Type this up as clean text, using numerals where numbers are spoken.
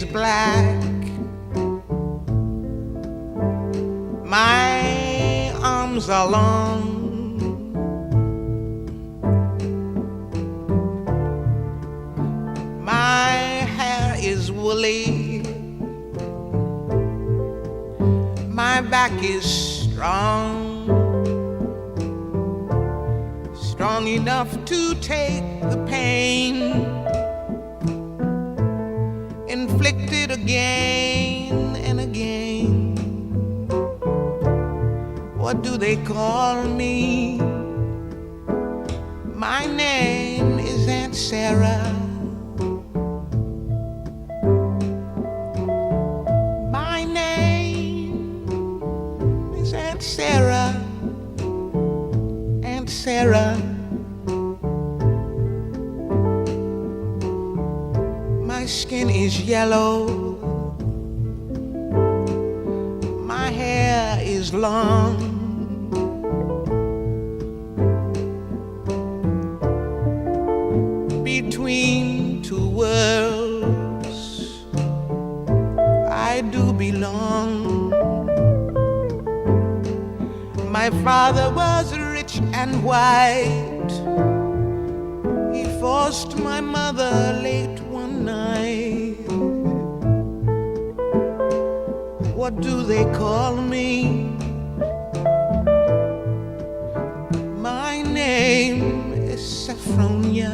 is black. My arms are long. My hair is woolly. My back is strong. Strong enough to take the pain inflicted again and again. What do they call me? My name is Aunt Sarah. My name is Aunt Sarah. Aunt Sarah. My skin is yellow. My hair is long. Between two worlds I do belong. My father was rich and white. He forced my mother late one night. What do they call me? My name is Saffronia.